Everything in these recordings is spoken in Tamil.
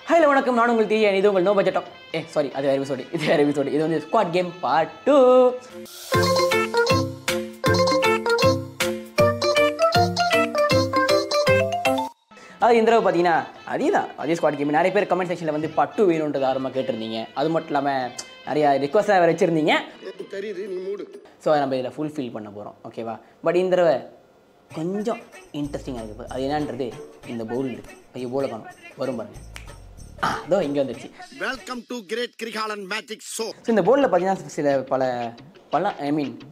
ஹலோ வணக்கம், நான் உங்கள் தீயன். இது உங்கள் நோ பட்ஜெட் டாக். சாரி, அது வேறு எபிசோடு. இது வேறு எபிசோடு. இது வந்து ஸ்குவாட் கேம் பார்ட் 2. அது இந்த தடவை பார்த்தீங்கன்னா அதே ஸ்குவாட் கேம். நிறைய பேர் கமெண்ட் செக்ஷனில் வந்து பார்ட் 2 வேணுன்றது ஆரம்பமாக கேட்டிருந்தீங்க. அது மட்டும் இல்லாமல் நிறையா ரிக்வஸ்ட்டாக வேறு வச்சுருந்தீங்க. ஸோ அதை நம்ம இதில் ஃபுல்ஃபில் பண்ண போகிறோம், ஓகேவா? பட் இந்த தடவை கொஞ்சம் இன்ட்ரெஸ்டிங்காக இருக்குது. அது என்னன்றது இந்த பவுல் இருக்குது. ஐயோ, பவுலை காணும், வரும் பாருங்க. அதோ இங்கே வந்துச்சு. Welcome to great Kirikalan magic show. So இந்த போர்டில் பார்த்தீங்கன்னா சில பல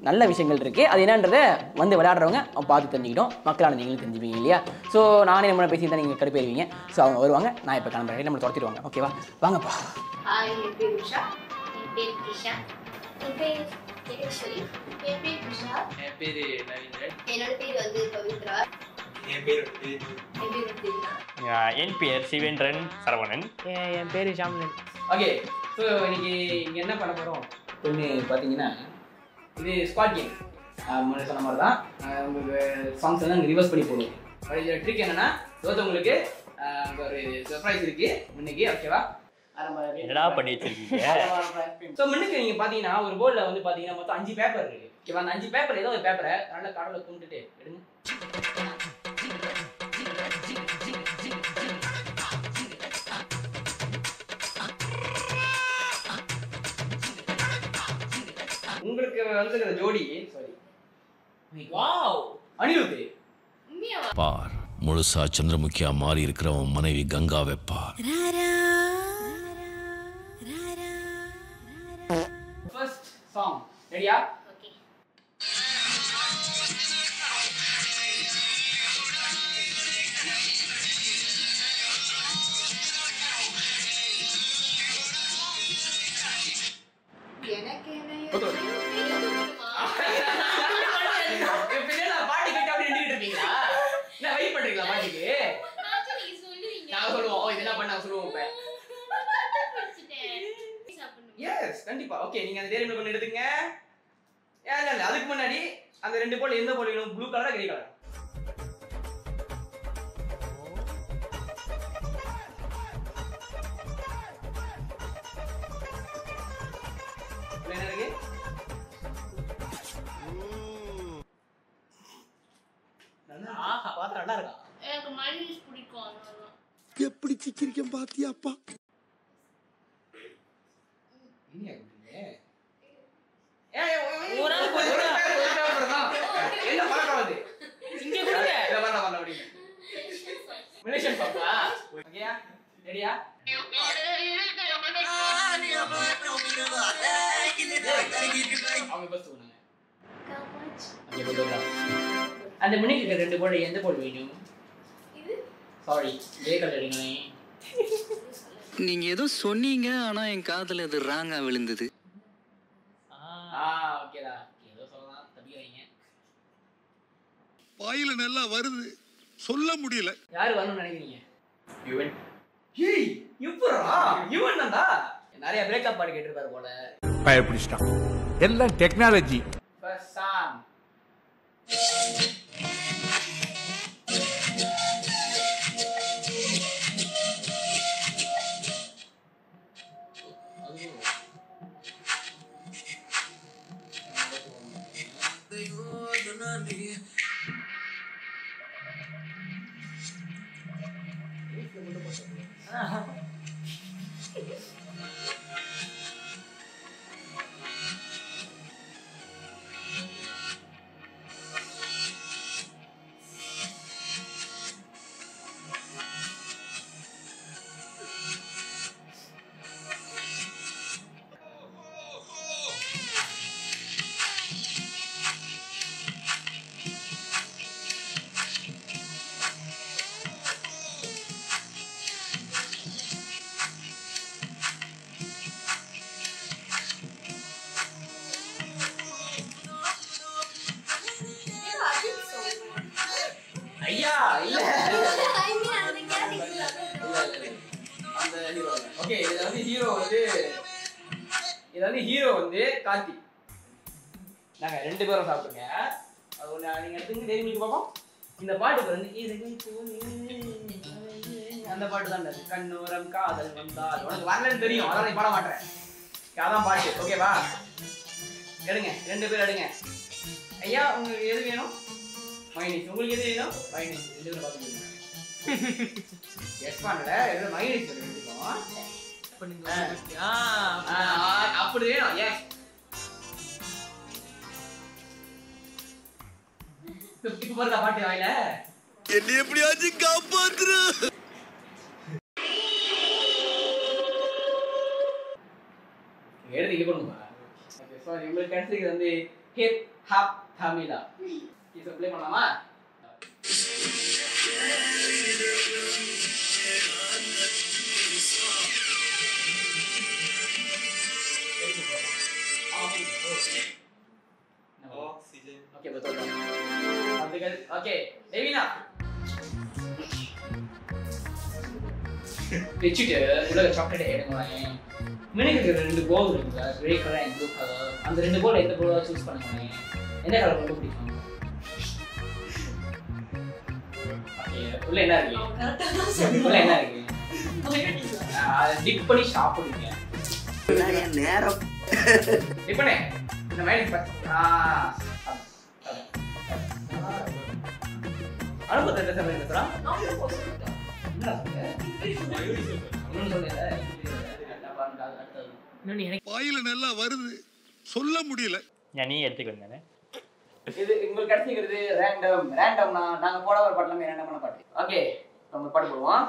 நல்ல விஷயங்கள் இருக்குது. அது என்னன்றதை வந்து விளையாடுறவங்க பார்த்து தெரிஞ்சுக்கிட்டோம். மக்களான நீங்களும் தெரிஞ்சுப்பீங்க இல்லையா? ஸோ நானே நம்ம பேசியிருந்தா நீங்கள் கடுப்பேறுவீங்க. ஸோ அவங்க வருவாங்க, நான் இப்போ கிளம்புறேன், நம்மளை துரத்திடுவாங்க. ஓகேவா? வாங்கப்பா. என் பேர் உஷா. என் பேர் கிஷா. என் பேர் ஜெகேஸ்வரி. என் பேர் உஷா. என் பேர் நவீந்திரன். என்னோட பேர் வந்து பவித்ரா. என் பேர் என் பேர் சிவேந்திரன் சரவணன். என் பேர் ஷாம்லன். ஓகே, ஸோ இன்னைக்கு இங்கே என்ன பண்ண போகிறோம் ஒன்று பார்த்தீங்கன்னா, இது ஸ்குவாட் கேம். முன்னாடி சொன்ன மாதிரி தான் உங்களுக்கு சாங்ஸ் எல்லாம் ரிவர்ஸ் பண்ணி போடுவோம். இதில் ட்ரிக் என்னன்னா, ஒருத்தவங்களுக்கு ஒரு சர்ப்ரைஸ் இருக்குது முன்னைக்கு, ஓகேவா? என்னடா பண்ணி வச்சிருக்கீங்க? ஸோ முன்னுக்கு நீங்கள் பார்த்தீங்கன்னா ஒரு போர்டில் வந்து பார்த்தீங்கன்னா மொத்தம் 5 பேப்பர் இருக்குது, ஓகேவா? அந்த 5 பேப்பர் ஏதோ ஒரு பேப்பரை நல்லா கடவுளை கும்பிட்டுட்டு எடுங்க. உங்களுக்கு வந்து ஜோடி சாரி, வாவ், அனிருத். பார், முழுசா சந்திரமுகியா மாறி இருக்கிறவன் மனைவி கங்காவை பார். ஃபர்ஸ்ட் சாங் ரெடியா? ஓகே. எனக்கு பாட்டி கட்டி அப்படி நின்றுட்டு இருக்கீங்களா? என்ன வெயிட் பண்றீங்களா பாட்டிக்கு? நான் சொல்லுவோம், இது என்ன பண்ண சொல்லுவோம். இப்ப எஸ், கண்டிப்பா. ஓகே, நீங்க அந்த டேரி மில்க் ஒன்று எடுத்துங்க. இல்ல அதுக்கு முன்னாடி அந்த 2 போல் எந்த போல் வேணும்? ப்ளூ கலரா கிரே கலரா? என்ன இருக்கு? ஆஹா, பாத்தா நல்லா இருக்கா? எனக்கு மைனஸ் பிடிக்கும். அதனால எப்படி சிக்கிரிக்கம் பாத்தியாப்பா? ஒரு ஆள் என்ன பழக்கம் அது? இங்க கொடுங்க. இல்ல வரலாம் அப்படி. மிலேஷன் பாப்பா. ஓகேயா? ரெடியா? அவங்க பஸ் போனாங்க. ஓகே, போடுடா. அந்த முன்னுக்கு இருக்க 2 போர்டு எந்த போர்டு வேணும்? இது சாரி, கிரே கலர் எடுங்களே. நீங்க ஏதோ சொன்னீங்க, ஆனா என் காதுல அது ராங்கா விழுந்தது. ஓகேடா, ஏதோ சொல்லலாம், தப்பிக்கிறீங்க. வாயில நல்லா வருது, சொல்ல முடியல. யாரு வரணும்னு நினைக்கிறீங்க? யுவன். ஏய், எப்பறா? யுவன் தான்டா. நிறைய பிரேக்கப் பாட்டு கேட்டிருப்பாரு போல. பயப்பிடிச்சிட்டான். எல்லாம் டெக்னாலஜி. First song. ஐயா இல்ல அந்த ஹீரோ. ஓகே, இதுல வந்து ஹீரோ வந்து கார்த்தி. நாங்க 2 பேரும் சாப்பிடுங்க. அது ஒண்ணு நீங்க எடுத்துங்க, டேரி மில்க் பாப்போம். இந்த பாட்டுக்கு வந்து அந்த பாட்டு தான் கண்ணோரம் காதல் வந்தால் உனக்கு வரலன்னு தெரியும், அதான் நீ பாட மாட்டேன். அதான் பாட்டு. ஓகேவா? எடுங்க, 2 பேர் எடுங்க. ஐயா உங்களுக்கு எது வேணும்? மைனஸ். உங்களுக்கு எது வேணும்? மைனஸ். 2 பேரும் பாத்துக்கோங்க. எஸ் பண்ணல, எது மைனஸ் எடுத்துக்கோங்க. அப்படி வேணும். ஏன் இப்ப பாருங்க பாட்டு வாயில என்ன எப்படியாச்சும் காப்பாத்துரு. எடுத்து இங்க பண்ணுங்க. ஓகே சாரி, உங்களுக்கு கிடைச்சது வந்து ஹிப் ஹாப் தமிழா. இது ப்ளே பண்ணலாமா? Okay betul. Oke, Devina. Lucu deh, udah coklat deh dengan mana kita 2 ball juga, grey color and blue color. அந்த 2 ball எந்த ball choose பண்ணுங்க. என்ன கலர் உங்களுக்கு பிடிக்கும்? ஓகே, உள்ள என்ன இருக்கு? உள்ள என்ன இருக்கு? டிப் பண்ணி சாப்பிடுங்க. நேரம் டிப் பண்ணு. இந்த மைனஸ் அனுபவத்தை என்ன சொல்றா? வாயில நல்லா வருது, சொல்ல முடியல. நீ எடுத்துக்கோங்க. இது உங்களுக்கு கிடைச்சிக்கிறது ரேண்டம்னா நாங்க போட ஒரு பாட்டுலாமே ரேண்டமான பாட்டு. ஓகே, நம்ம பாட்டு போடுவோம்.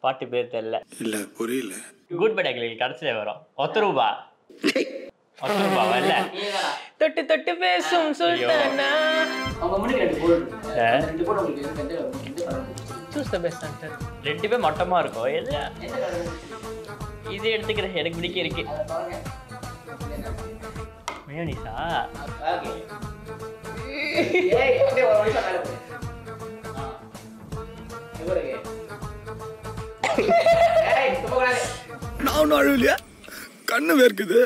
பாட்டு பேர் தெரியல. இல்ல புரியல. குட் பை டேக்லில் கடைசியில வரும். 1 ரூபா. 1 ரூபாவா இல்ல? தொட்டு தொட்டு பேசும் சுல்தானா. அவங்க முன்னாடி 2 போல் இருக்கு. 2 போல் உங்களுக்கு எந்த சூஸ் தி பெஸ்ட் ஆன்சர். 2 பேர் மொட்டமா இருக்கும். இல்ல இது எடுத்துக்கிறேன், எனக்கு பிடிக்க இருக்கு. அத பாருங்க. மயோனிஸா? ஓகே. ஏய், அப்படியே ஒரு நிமிஷம் மேல போடு. இவருக்கு ஏய், சும்மாடா. நான் அழுவலையா? கண்ணு வேர்க்குது.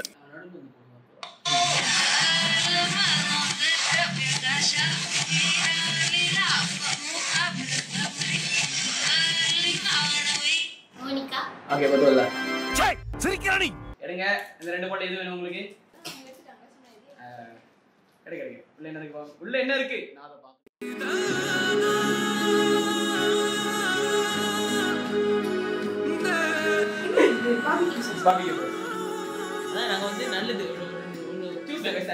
மோனிகா. Okay, betul lah. சை, சிரிக்கறானி. எடுங்க, இந்த 2 பாட்டு எது வேணும் உங்களுக்கு? எடுங்க. உள்ள என்ன இருக்கு பாருங்க. உள்ள என்ன இருக்கு? நான் அத பாக்க. பாபிக்கு bro. அதான் நாங்க வந்து நல்லது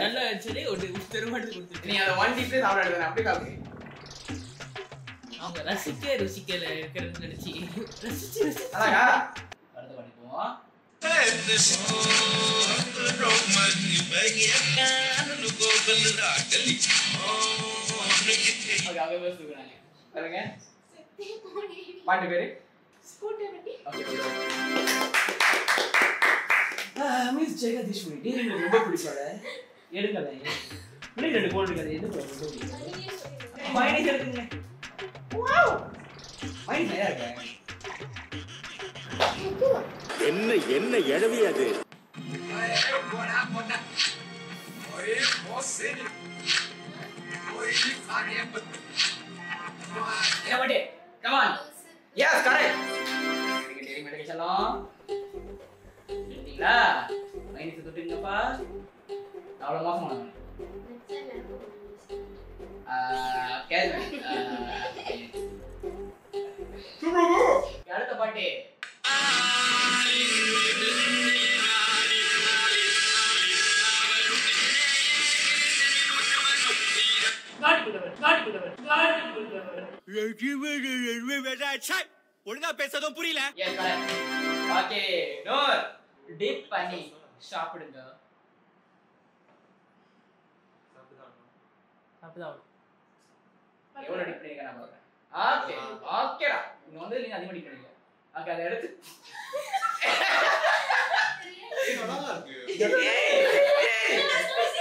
நல்ல சரி ஒரு பெருமாட்டு கொடுத்துட்டு நீ அத 1 டிப்ல சாப்பிட எடுங்க. அப்படியே காப்பி. அவங்க ருசிக்கல இருக்கிறது நினைச்சி ரசிச்சு அதாங்க. அடுத்த பாட்டு போவோம். ஓகே, அங்க பேச சொல்றாங்க. பாருங்க. பாட்டு பேரு ஸ்கூட்டர் வண்டி. ஓகே. மிஸ் ஜெகதீஸ்வரி டீ எனக்கு ரொம்ப பிடிச்சல. எடுங்கல. இன்னும் 2 கோல் இருக்குது. எது ரொம்ப பிடிக்கும்? மைனஸ் எடுங்க. வாவ். மைனஸ் நிறைய இருக்கு. என்ன எழவி அது? என்ன பாட்டு? Come on. Yes, correct. மெடிக்கேஷன்லாம் எடுத்தீங்களா? மைனஸ் தொட்டுங்கப்பா. அவ்வளவு மோசமானது. கேள்வி. அடுத்த பாட்டு. ஒழுங்கா பேசதும் புரியல. Yes, correct. Okay, நூர் டிப் பண்ணி சாப்பிடுங்க. சாப்பிடுதான் எவ்வளவு டிப் பண்ணிருக்க நான் பாக்குறேன். ஓகே, ஓகேடா. நீங்க வந்து நீங்க அதிகமா டிப் பண்ணீங்க. ஓகே, அதை எடுத்து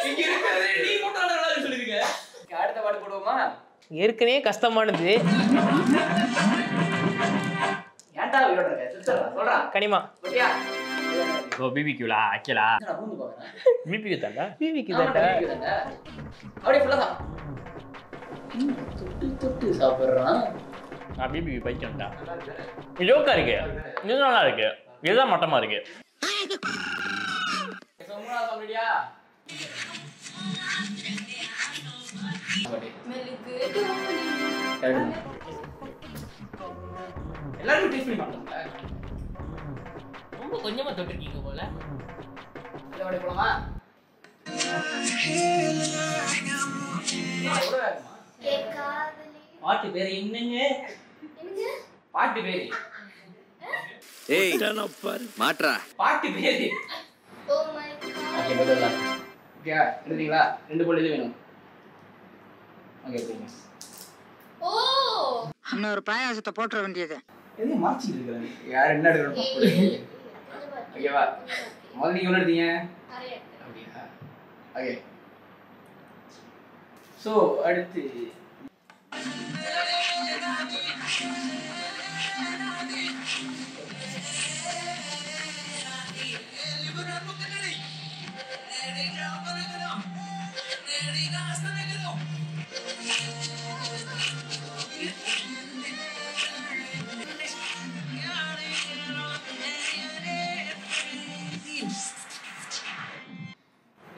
இங்க இருக்கிறது நீ மட்டும் நல்லா சொல்லிருங்க. அடுத்த பாட்டு போடுவோமா? ஏற்கனவே கஷ்டமானது. ஏன்டா உயிரோட இருக்க? சொல்றா கனிமா ஓகேயா ஓ பிபிக்யூலா ஆக்கலா நான் பூந்து போறேன் பிபிக்யூ தாண்டா பிபிக்யூ ஆமா, தாண்டா டிவிக்கு தான்டா. அப்படியே ஃபுல்லா தான் தொட்டு தொட்டு சாப்பிடுறான் பிபிக்யூ பைக்கண்டா ஜோக்கா இருக்கு இது நல்லா இருக்கு இதுதான் மட்டமா இருக்கு சோமுனா சாப்பிடுறியா எல்லாரும் டேஸ்ட் பண்ணி பார்த்தோம்ல ரொம்ப கொஞ்சமா தொட்டிருக்கீங்க போல. இதை அப்படியே போலாமா எவ்வளவு வேகமா பாட்டு பேரு என்னங்க? பாட்டு பேரு ஏய் மாட்றா பாட்டு பேரு ஓகே பதிலாம் ஓகே எடுத்தீங்களா 2 கோல் இது வேணும் ஓகே எடுத்தீங்க இன்னொரு பாயாசத்தை போட்டுற வேண்டியது எதையும் மாற்றிட்டு இருக்காங்க யார் என்ன எடுக்கணும் ஓகேவா முதல்ல நீங்க எவ்வளோ எடுத்தீங்க அப்படியா ஓகே ஸோ அடுத்து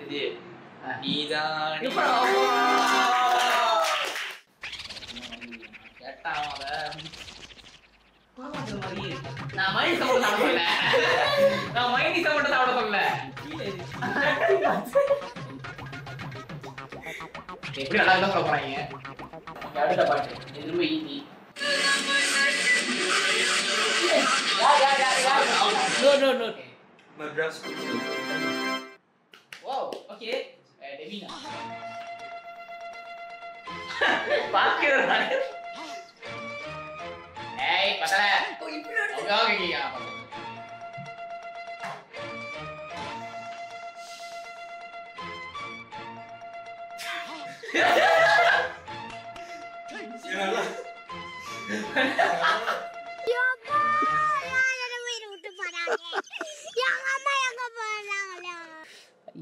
இது நீதான் நான் மைனி சவுண்ட் சாப்பிட சொல்லல நான் மைனி சவுண்ட் சாப்பிட சொல்லல எப்படி நல்லா தான் சொல்ல போறாங்க அடுத்த பாட்டு இது ரொம்ப easy no. Madras. Wow, okay. Devina. பாக்கியறானே. ஏய், பத்தல. ஓகே.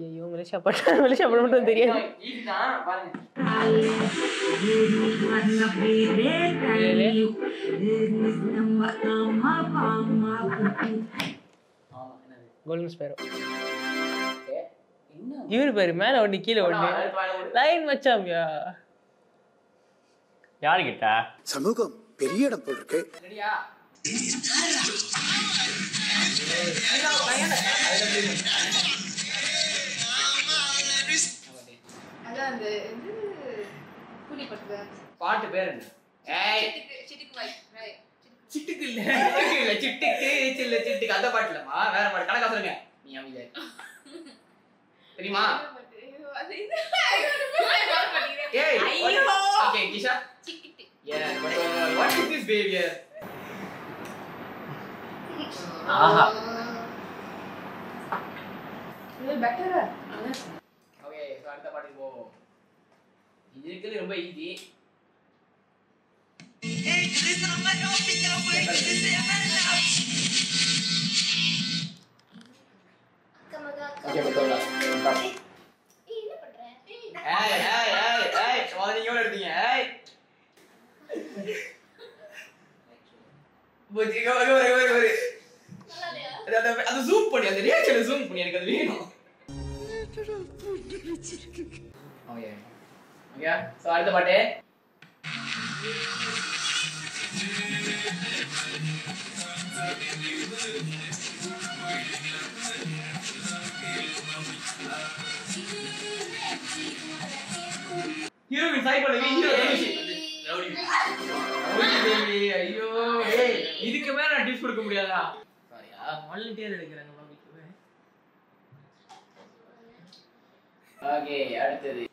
ஐயோ மலேசியா படம் மட்டும் தெரியாது. இதுதான் பாருங்க. Golden Sparrow. இவரு பேரு மேல ஒண்ணு கீழே ஒண்ணு லைன் வச்சாம்யா. யாரு கிட்ட சமூகம் பெரிய இடம் போல் இருக்கு. ரெடியா? அதான் அந்த இது புலி பட்டு பாட்டு பேர் என்ன? ஏய், சிட்டுக்கு வை ரைட் சிட்டுக்கு இல்ல சிட்டுக்கு அந்த பாட்டு இல்லம்மா, வேற பாட்டு. கணக்கா சொல்லுங்க. நீ அமைதியா இரு. தெரியுமா? ஏய், ஓகே கிஷா. சிக்கிட்டு Yeah, but what is this behavior? ஆஹா. இது பெட்டரா ஓகே, சோ அடுத்த பாட்டு போ. இது இருக்குது ரொம்ப ஈஸி. ஓகே, பத்தோடா. என்ன பண்ற ஏய், நீங்க எவ்வளவு எடுத்தீங்க? ஏய். புஜிங்க ஒரு. அது ஜூம் பண்ணி, அந்த ரியாக்ஷனை ஜூம் பண்ணி, எனக்கு அது வேணும். ஓகே. ஓகே, சோ அடுத்த பாட்டு. ஹீரோயின் சைட் பண்ணுங்க. Hero rowdy baby. ஐயோ, ஏய், இதுக்கு மேல நான் டிப்ஸ் கொடுக்க முடியாதா? சாரியா வாலண்டியர் எடுக்கறாங்க பாபிக்கு. ஓகே, அடுத்தது.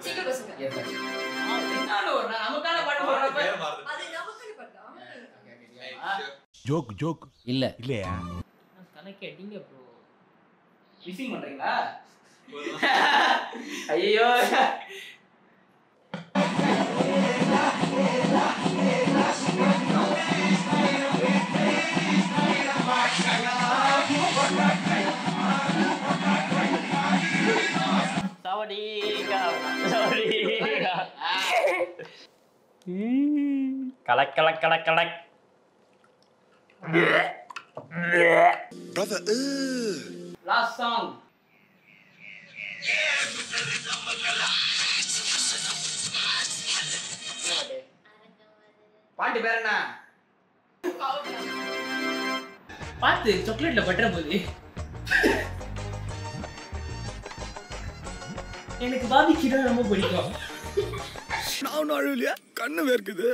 சிக்கு பசங்க Yes, sir. என்னடா ஒரு நமக்கான பாட்டு போறப்ப அது நமக்கு பட்டா ஜோக் ஜோக் இல்ல இல்லையா? கணக்கு அடிங்க ப்ரோ. மிஸ்ஸிங் பண்றீங்களா? ஐயோ கலக் கலக் கலக் கலக். Last song. பாட்டு பேர் என்ன? பார்த்து சாக்லேட்ல பட்டற போகுது. எனக்கு பாபிக்கு தான் ரொம்ப பிடிக்கும். நான் அழுவலையா? கண்ணு வேர்க்குது.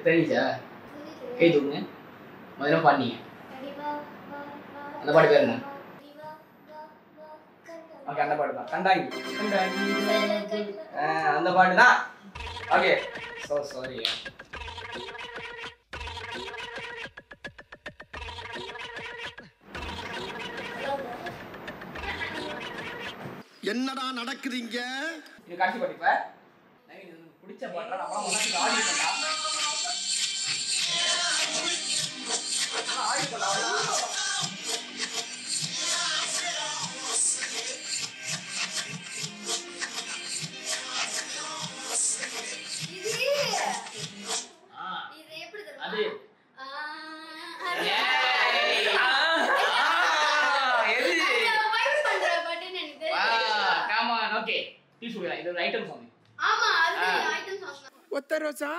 தெரியுதா? கை தூக்குங்க. முதல்ல பாடினீங்க. அந்த பாட்டு பேர் என்ன? ஓகே, அந்த பாட்டு தான். கண்டாங்கி. அந்த பாட்டு தான். ஓகே. So sorry. என்னடா நடக்குதுங்க? இது காட்சி பாட்டு. இப்ப பிடிச்ச பாட்டா நம்ம உனக்கு ஆடி பண்ணலாம். ஒத்த ரோசா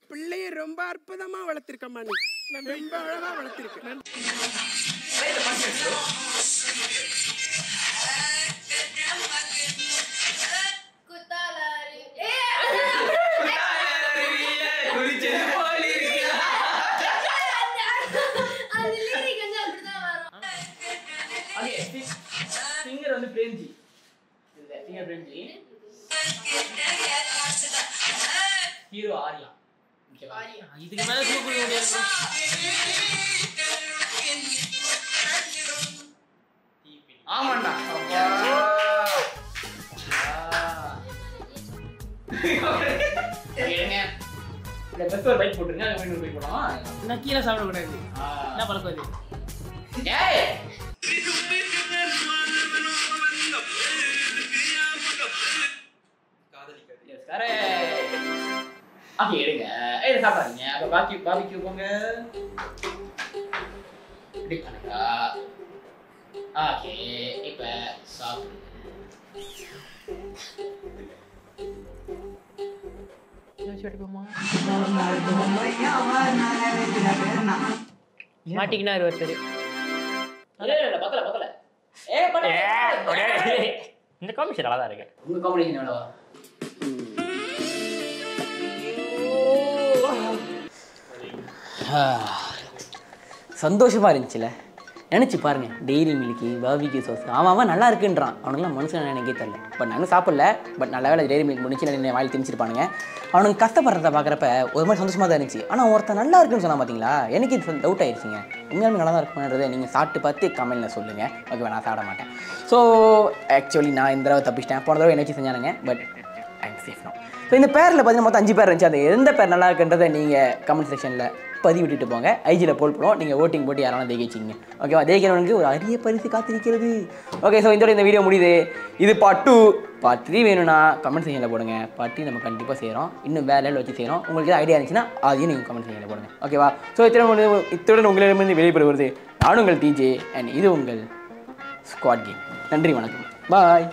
பிள்ளைய ரொம்ப அற்புதமா வளர்த்திருக்கம்மா. நீ நான் ரொம்ப அழகா வளர்த்திருக்கேன். சிங்கர் வந்து பிரேம்ஜி. சிங்கர் பிரேம்ஜி. ஹீரோ ஆர்யா. இதுக்கு மேல சூப்பர் முடியாது. ஆமாண்டா. இந்த பெஸ்ட் ஒரு பைக் போட்டுருங்க. அது இன்னொரு பைக் போடலாம். நான் கீழே சாப்பிட கூடாது. என்ன பழக்கம் இது? ஏய் ஓகே எடுங்க. சாப்பிடாதீங்க. அப்ப பாபிக்கு போங்க. ஓகே இப்ப சாப்பிடு. மாட்டிக்கினா ஒருத்தர். பத்தல இந்த காம்பினேஷன் நல்லா தான் இருக்கு. உங்க காம்பினேஷன் எவ்வளவா? சந்தோஷமா இருந்துச்சுல. நினச்சி பாருங்க. டெய்ரி மில்கி பாபிக்கு சோஸ் அவன் நல்லா இருக்குன்றான். அவனுக்குலாம் மனுஷன் எனக்கே தெரியல. பட் நாங்கள் சாப்பிடல. பட் நல்ல வேலை டெய்ரி மில்க் முடிச்சு என்ன வாயில் திணிச்சிருப்பானுங்க. அவனுக்கு கஷ்டப்படுறத பார்க்குறப்ப ஒரு மாதிரி சந்தோஷமாக தான் இருந்துச்சு. ஆனால் ஒருத்தன் நல்லா இருக்குன்னு சொன்னால் பார்த்தீங்களா, எனக்கு இது டவுட் ஆயிடுச்சுங்க. உண்மையாலுமே நல்லா தான் இருக்குன்றதை நீங்கள் சாப்பிட்டு பார்த்து கமெண்ட்டில் சொல்லுங்கள். ஓகேவா? நான் சாப்பிட மாட்டேன். ஸோ ஆக்சுவலி நான் இந்த தடவை தப்பிச்சிட்டேன். போன தடவை என்ன செஞ்சானுங்க. But I am safe no. So இந்த பேரில் பார்த்தீங்கன்னா மொத்தம் 5 பேர் இருந்துச்சு. அந்த எந்த பேர் நல்லா இருக்குன்றதை நீங்கள் கமெண்ட் செக்ஷனில் பதிவிட்டுட்டு போங்க. ஐஜியில் போல் பண்ணுவோம். நீங்கள் ஓட்டிங் போட்டு யாராலும் ஜெயிச்சிங்க. ஓகேவா? ஜெயிக்கிறவனுக்கு ஒரு அரிய பரிசு காத்திருக்கிறது. ஓகே. ஸோ இந்த வீடியோ முடியுது. இது பார்ட் 2. பார்ட் 3 வேணும்னா கமெண்ட் செக்ஷனில் போடுங்க. பார்ட் 3 நம்ம கண்டிப்பாக செய்கிறோம். இன்னும் வேறு லெவலில் வச்சு செய்கிறோம். உங்களுக்கு ஐடியா இருந்துச்சுன்னா அதையும் நீங்கள் கமெண்ட் செக்ஷனில் போடுங்க. ஓகேவா? ஸோ இத்துடன் உங்களிடமிருந்து வெளிப்படுவது நான் உங்கள் டிஜே அண்ட் இது உங்கள் ஸ்குவாட் கேம். நன்றி, வணக்கம், பாய்.